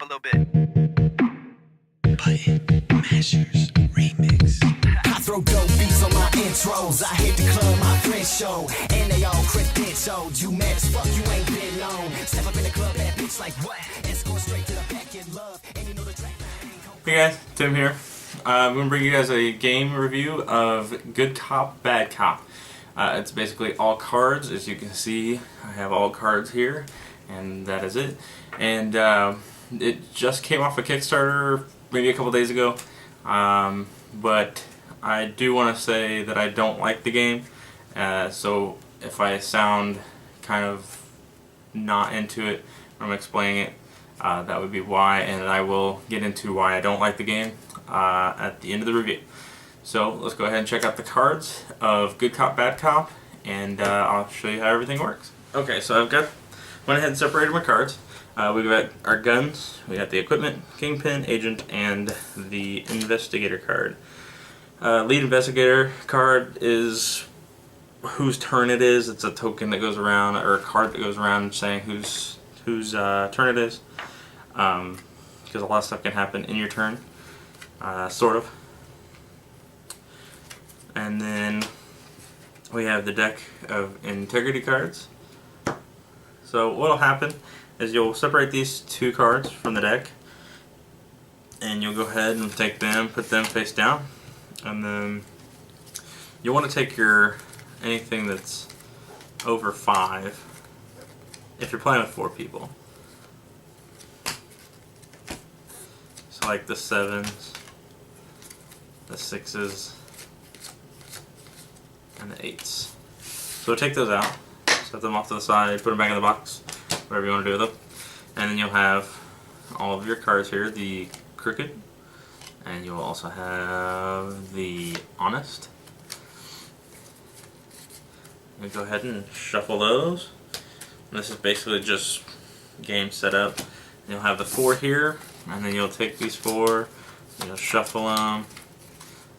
little bit. Button Mashers Remix. I throw dope beats on my intros. I hit the club, my friends show, and they all credentialed. You mad as fuck, you ain't been known. Step up in the club, that bitch like what? And score straight to the back in love. And you know the track. Hey guys, Tim here. I'm going to bring you guys a game review of Good Cop, Bad Cop. It's basically all cards. As you can see, I have all cards here, and that is it. And it just came off a Kickstarter maybe a couple days ago, but I do want to say that I don't like the game, so if I sound kind of not into it when I'm explaining it, that would be why, and I will get into why I don't like the game at the end of the review. So let's go ahead and check out the cards of Good Cop, Bad Cop, and I'll show you how everything works. Okay, so went ahead and separated my cards. We've got our guns, we got the equipment, kingpin, agent, and the investigator card. Lead investigator card is whose turn it is. It's a token that goes around, or a card that goes around saying whose turn it is. Because a lot of stuff can happen in your turn, sort of. And then we have the deck of integrity cards. So what will happen is you'll separate these two cards from the deck, and you'll go ahead and take them, put them face down, and then you'll want to take anything that's over 5 if you're playing with 4 people. So like the 7s, the 6s, and the 8s. So take those out, set them off to the side, put them back in the box, whatever you want to do with them. And then you'll have all of your cards here, the crooked, and you'll also have the honest. You go ahead and shuffle those. And this is basically just game setup. You'll have the 4 here, and then you'll take these 4, you'll shuffle them,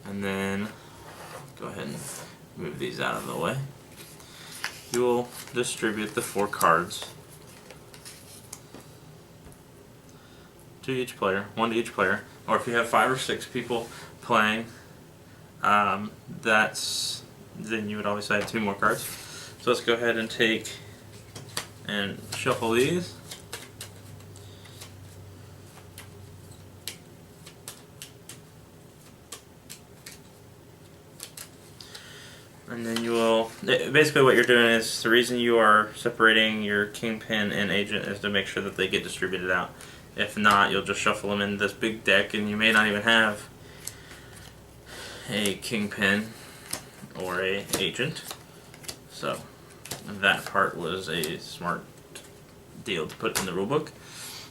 and then go ahead and move these out of the way. You will distribute the 4 cards to each player, 1 to each player, or if you have 5 or 6 people playing, then you would obviously have 2 more cards. So let's go ahead and take and shuffle these. And then you will, basically what you're doing is, the reason you are separating your kingpin and agent is to make sure that they get distributed out. If not, you'll just shuffle them in this big deck, and you may not even have a kingpin or a agent. So that part was a smart deal to put in the rulebook.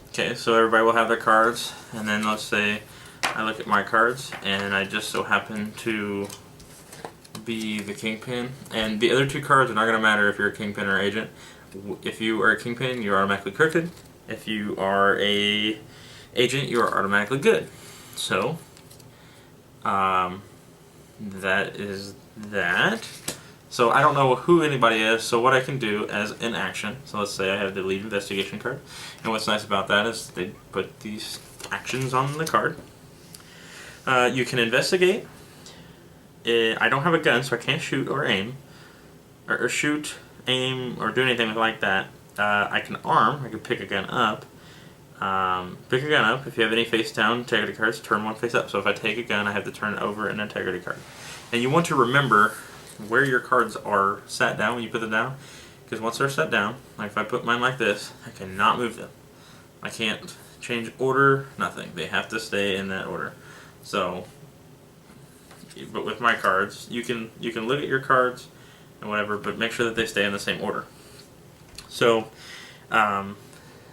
Okay, so everybody will have their cards, and then let's say I look at my cards, and I just so happen to be the kingpin, and the other 2 cards are not going to matter if you're a kingpin or agent. If you are a kingpin, you're automatically crooked. If you are a agent, you are automatically good. So that is that. So I don't know who anybody is, so what I can do as an action, so let's say I have the lead investigation card, and what's nice about that is they put these actions on the card. You can investigate. I don't have a gun, so I can't shoot or aim, or shoot, aim, or do anything like that. I can arm. I can pick a gun up. Pick a gun up. If you have any face down integrity cards, turn 1 face up. So if I take a gun, I have to turn over an integrity card. And you want to remember where your cards are sat down when you put them down, because once they're set down, like if I put mine like this, I cannot move them. I can't change order, nothing. They have to stay in that order. So, but with my cards, you can look at your cards and whatever, but make sure that they stay in the same order. So,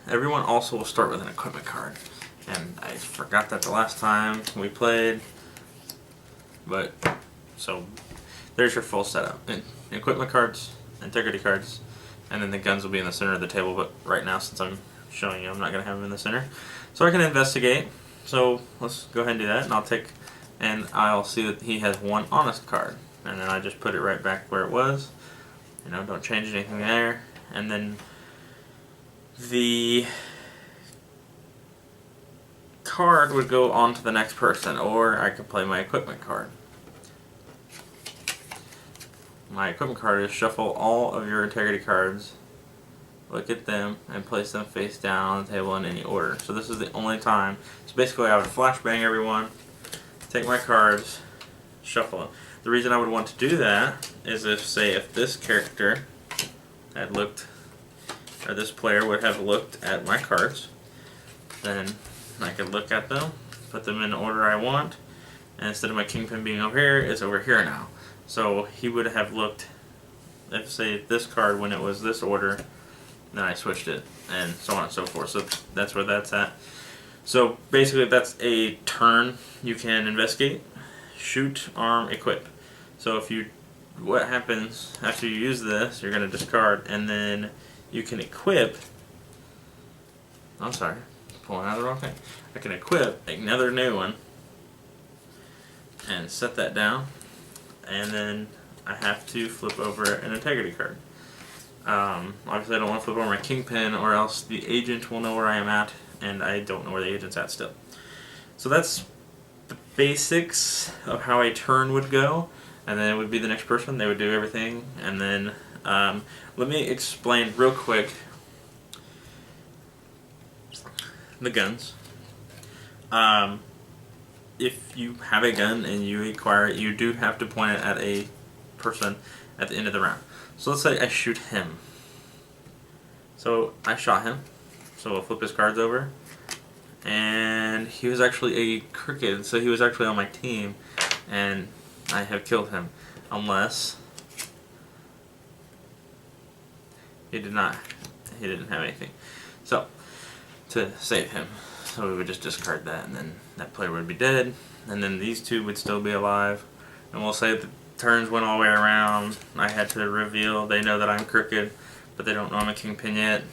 everyone also will start with an equipment card, and I forgot that the last time we played, but so there's your full setup. And equipment cards, integrity cards, and then the guns will be in the center of the table, but right now, since I'm showing you, I'm not going to have them in the center. So I can investigate. So let's go ahead and do that, and I'll see that he has 1 honest card, and then I just put it right back where it was. You know, don't change anything there. And then the card would go on to the next person, or I could play my equipment card. My equipment card is shuffle all of your integrity cards, look at them, and place them face down on the table in any order. So this is the only time. So basically I would flashbang everyone, take my cards, shuffle them. The reason I would want to do that is if this character had looked, or this player would have looked at my cards, then I could look at them, put them in the order I want, and instead of my kingpin being over here, it's over here now. So he would have looked, if say this card when it was this order, then I switched it, and so on and so forth. So that's where that's at. So basically that's a turn. You can investigate, shoot, arm, equip. So what happens after you use this, you're going to discard, and then you can equip, I'm sorry, pulling out the wrong thing. I can equip another new one, and set that down, and then I have to flip over an integrity card. Obviously I don't want to flip over my kingpin, or else the agent will know where I am at, and I don't know where the agent's at still. So that's the basics of how a turn would go, and then it would be the next person. They would do everything, and then let me explain real quick the guns. If you have a gun and you acquire it, you do have to point it at a person at the end of the round. So let's say I shoot him. So I shot him. So I'll flip his cards over. And he was actually a crooked, so he was actually on my team, and I have killed him. Unless he didn't have anything. So to save him, so we would just discard that, and then that player would be dead, and then these two would still be alive. And we'll say the turns went all the way around. I had to reveal, they know that I'm crooked, but they don't know I'm a kingpin yet.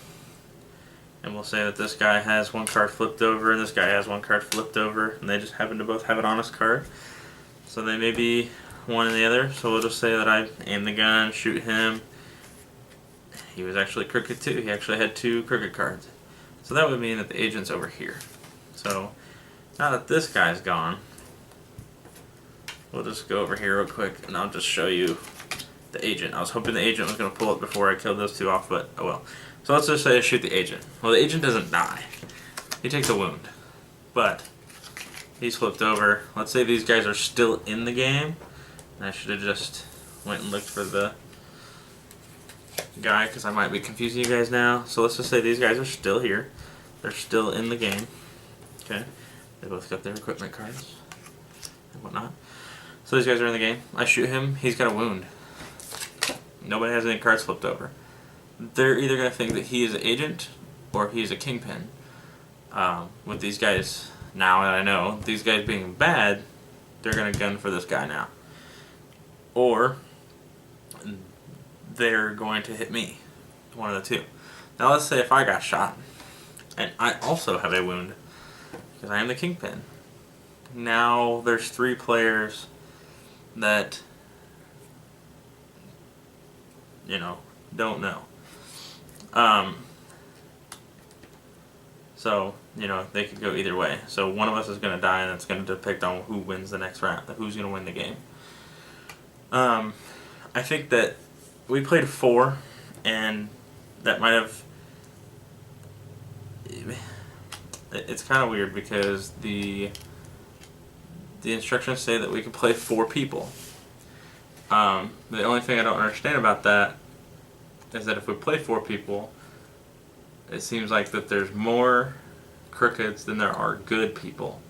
And we'll say that this guy has one card flipped over, and this guy has one card flipped over, and they just happen to both have an honest card. So they may be one and the other. So we'll just say that I aim the gun, shoot him. He was actually crooked too. He actually had two crooked cards. So that would mean that the agent's over here. So now that this guy's gone, we'll just go over here real quick, and I'll just show you the agent. I was hoping the agent was going to pull it before I killed those two off, but oh well. So let's just say I shoot the agent. Well, the agent doesn't die. He takes a wound. But he's flipped over. Let's say these guys are still in the game. I should have just went and looked for the guy, because I might be confusing you guys now. So let's just say these guys are still here. They're still in the game. Okay. They both got their equipment cards and whatnot. So these guys are in the game. I shoot him. He's got a wound. Nobody has any cards flipped over. They're either going to think that he is an agent or he's a kingpin. With these guys, now that I know, these guys being bad, they're going to gun for this guy now. Or they're going to hit me. One of the two. Now let's say if I got shot, and I also have a wound, because I am the kingpin. Now there's three players that, don't know. So, they could go either way. So one of us is going to die, and it's going to depict on who wins the next round, who's going to win the game. I think that we played 4, and that might have... It's kind of weird because the instructions say that we can play 4 people. The only thing I don't understand about that is that if we play 4 people, it seems like that there's more crookeds than there are good people.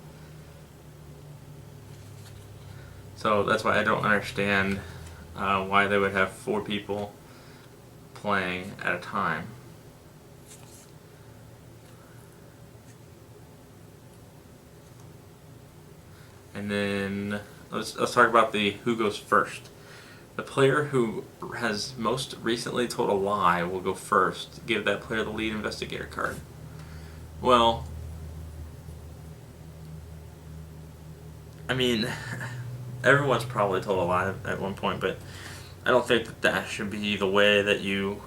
So that's why I don't understand why they would have 4 people playing at a time. And then let's talk about the who goes first. The player who has most recently told a lie will go first. Give that player the lead investigator card. Well, I mean, everyone's probably told a lie at one point, but I don't think that that should be the way that you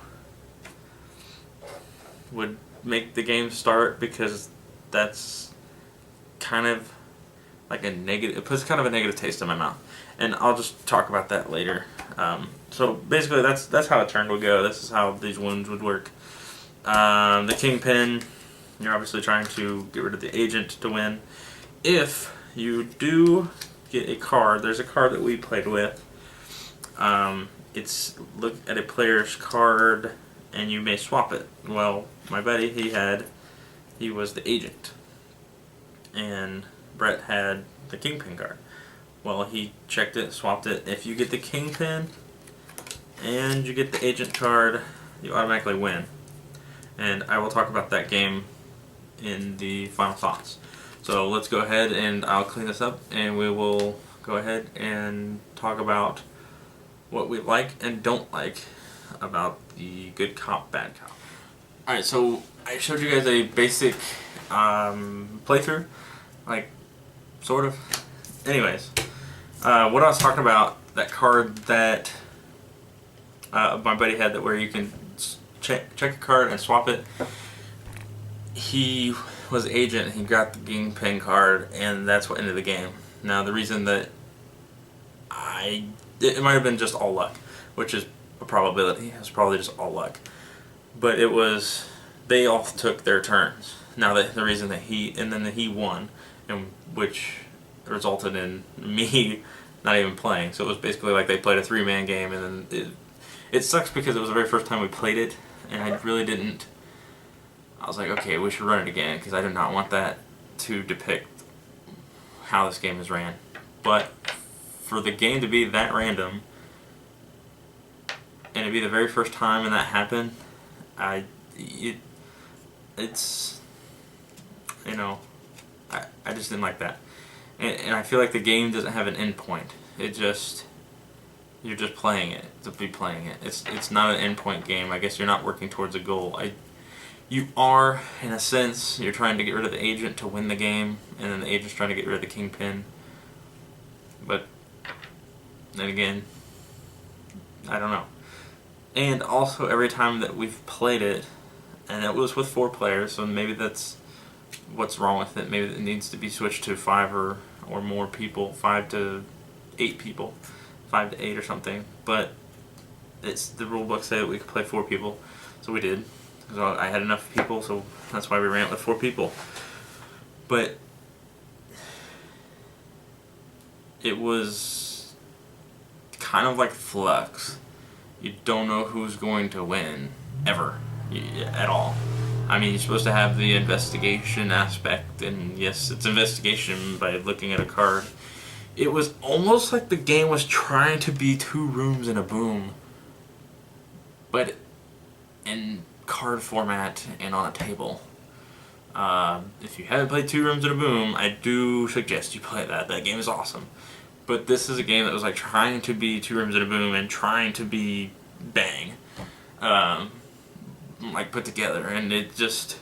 would make the game start, because that's kind of like a negative. It puts kind of a negative taste in my mouth, and I'll just talk about that later. So basically, that's how a turn would go. This is how these wounds would work. The kingpin, you're obviously trying to get rid of the agent to win. If you do get a card, there's a card that we played with. It's look at a player's card and you may swap it. Well, my buddy, he was the agent, and Brett had the kingpin card. Well, he checked it, swapped it. If you get the kingpin and you get the agent card, you automatically win. And I will talk about that game in the final thoughts. So let's go ahead and I'll clean this up and we will go ahead and talk about what we like and don't like about the good cop, bad cop. Alright, so I showed you guys a basic playthrough, like, sort of. Anyways, what I was talking about, that card that my buddy had, that where you can check a card and swap it. He was agent, he got the kingpin card, and that's what ended the game. Now the reason that it might have been just all luck, which is a probability. It was probably just all luck. But it was, they all took their turns. Now the reason that he won, and which resulted in me not even playing. So it was basically like they played a 3-man game, and then it sucks because it was the very first time we played it, and I really didn't. I was like, okay, we should run it again, because I did not want that to depict how this game is ran. But for the game to be that random, and to be the very first time and that happened, it's, you know, I just didn't like that. And I feel like the game doesn't have an end point. It just, you're just playing it to be playing it. It's not an end point game. I guess you're not working towards a goal. You are, in a sense. You're trying to get rid of the agent to win the game, and then the agent's trying to get rid of the kingpin. But then again, I don't know. And also, every time that we've played it, and it was with 4 players, so maybe that's what's wrong with it. Maybe it needs to be switched to 5 or more people, 5 to 8 people, 5 to 8 or something. But it's the rule book said that we could play 4 people, so we did. So I had enough people, so that's why we ran it with 4 people. But it was kind of like Flux. You don't know who's going to win, ever, at all. I mean, you're supposed to have the investigation aspect, and yes, it's investigation by looking at a card. It was almost like the game was trying to be 2 rooms and a boom, but in card format and on a table. If you haven't played 2 Rooms and a Boom, I do suggest you play that. That game is awesome. But this is a game that was like trying to be 2 Rooms and a Boom and trying to be Bang, like put together, and it just,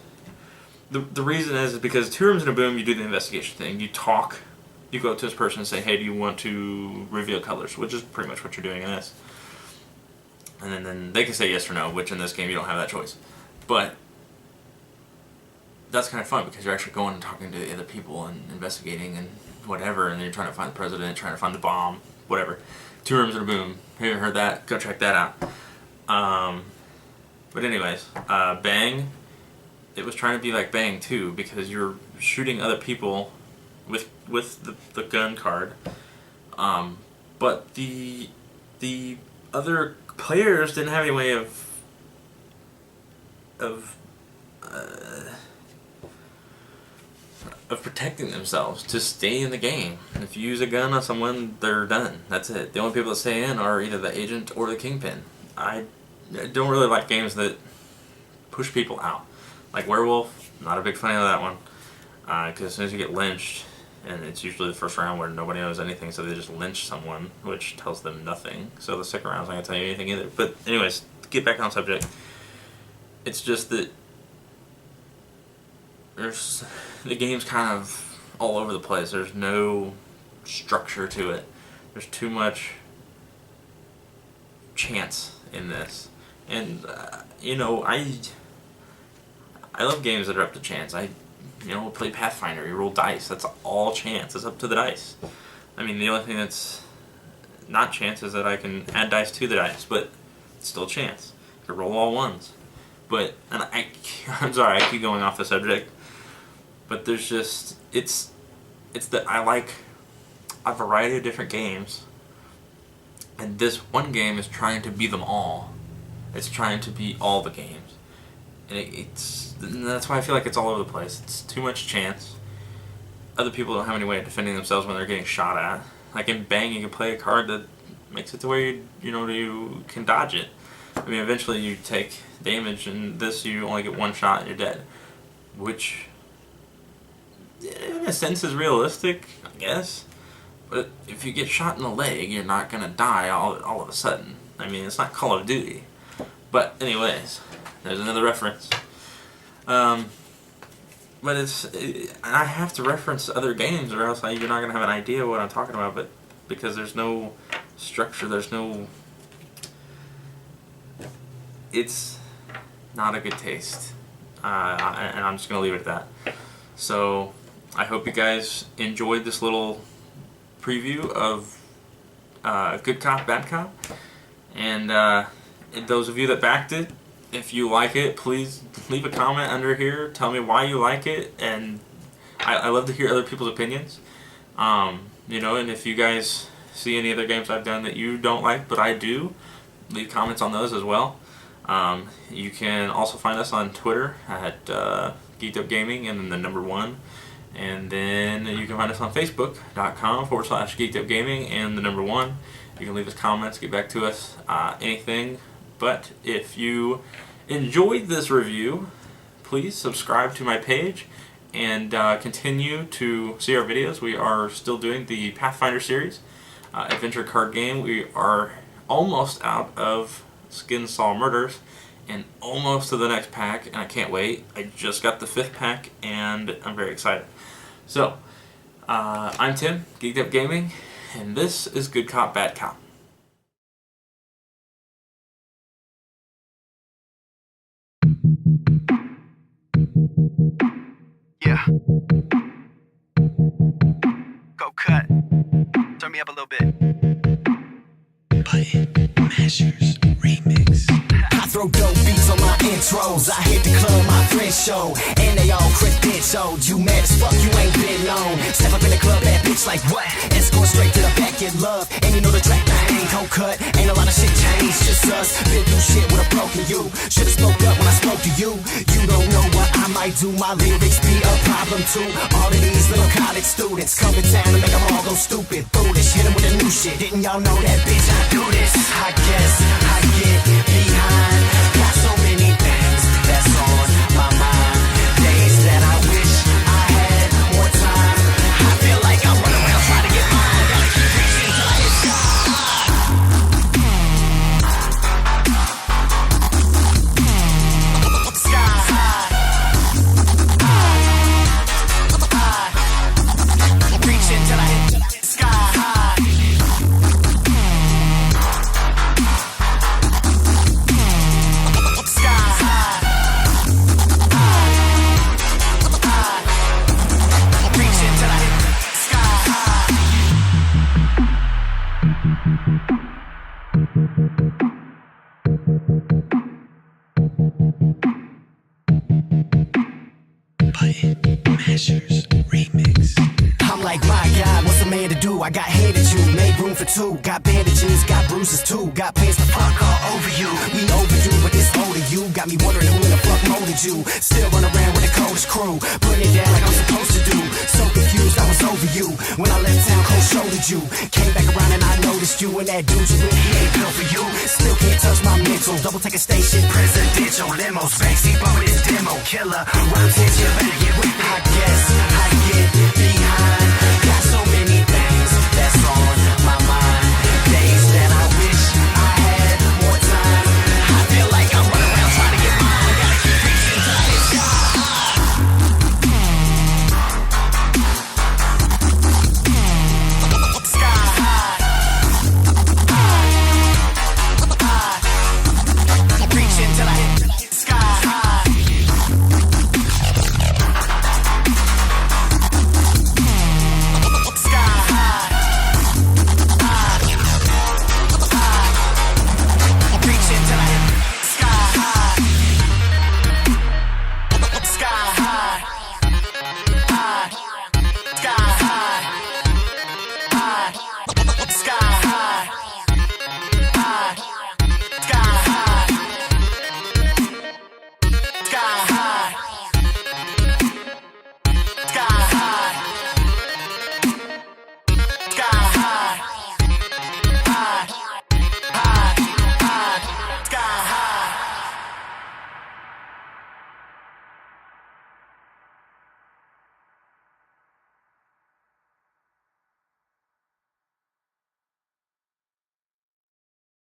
the reason is because 2 Rooms and a Boom, you do the investigation thing. You talk, you go up to this person and say, hey, do you want to reveal colors, which is pretty much what you're doing in this. And then they can say yes or no, which in this game you don't have that choice. But that's kind of fun because you're actually going and talking to the other people and investigating and whatever, and then you're trying to find the president, trying to find the bomb, whatever. 2 Rooms and a Boom. If you haven't heard that, go check that out. But anyways, Bang, it was trying to be like Bang too, because you're shooting other people with the gun card. But the other players didn't have any way of protecting themselves to stay in the game. If you use a gun on someone, they're done. That's it. The only people that stay in are either the agent or the kingpin. I don't really like games that push people out. Like Werewolf, not a big fan of that one. Because as soon as you get lynched, and it's usually the first round where nobody knows anything, so they just lynch someone, which tells them nothing. So the second round's not going to tell you anything either. But anyways, to get back on subject, it's just that the game's kind of all over the place. There's no structure to it. There's too much chance in this. And, you know, I love games that are up to chance. play Pathfinder. You roll dice. That's all chance. It's up to the dice. I mean, the only thing that's not chance is that I can add dice to the dice, but it's still chance. I can roll all ones. But, and I'm sorry, I keep going off the subject, but there's just, it's that I like a variety of different games, and this one game is trying to be them all. It's trying to be all the games. And that's why I feel like it's all over the place. It's too much chance. Other people don't have any way of defending themselves when they're getting shot at. Like in Bang, you can play a card that makes it to where you can dodge it. I mean, eventually you take damage, and this you only get one shot and you're dead. Which, in a sense, is realistic, I guess. But if you get shot in the leg, you're not going to die all of a sudden. I mean, it's not Call of Duty. But anyways, there's another reference. But I have to reference other games, or else you're not going to have an idea what I'm talking about. But because there's no structure, it's not a good taste. And I'm just going to leave it at that. So I hope you guys enjoyed this little preview of Good Cop, Bad Cop. And those of you that backed it, if you like it, please leave a comment under here. Tell me why you like it, and I love to hear other people's opinions. And if you guys see any other games I've done that you don't like but I do, leave comments on those as well. You can also find us on Twitter at Geeked Up Gaming and then the number 1. And then you can find us on Facebook.com/Geeked Up Gaming and the number 1. You can leave us comments, get back to us, anything. But if you enjoyed this review, please subscribe to my page and continue to see our videos. We are still doing the Pathfinder series, adventure card game. We are almost out of Skin Saw Murders and almost to the next pack, and I can't wait. I just got the 5th pack, and I'm very excited. So, I'm Tim, Geeked Up Gaming, and this is Good Cop, Bad Cop. Yeah. Go cut. Turn me up a little bit. Button Mashers Remix. I throw dope beats on my intros. I hit the club, my friends show, and they all credentialed. You mad as fuck, you ain't been known. Step up in the club, that bitch like what? Escort straight to the back, get love. And you know the track bang, cold cut. Ain't a lot of shit changed, just us. Been through shit with a broken you. Should've spoke up when I spoke to you. You don't know what I might do. My lyrics be a problem too. All of these little college students come to town and make them all go stupid, foolish. Hit them with the new shit. Didn't y'all know that bitch I do this? I guess I get behind. Got so many things that's on my mind. Days that I wish I had more time. I feel like I run around trying to get mine. Gotta keep reaching till I hit sky high. Reaching till I hit sky high. Button Mashers Remix. I'm like, my God, what's a man to do? I got hated you, made room for 2. Got bandages, got bruises too. Got plans to fuck all over you. We overdue, but this older you got me wondering who in the fuck molded you. Still run around with the coldest crew, putting it down like I'm supposed to do. So confused, I was over you. When I left town, cold shouldered you. Came back around and I noticed you. And that dude you with, he ain't built for you. Still can't touch my mental. Double take a station, presidential limos. Backseat bumping this demo. Killer, rhyme tension.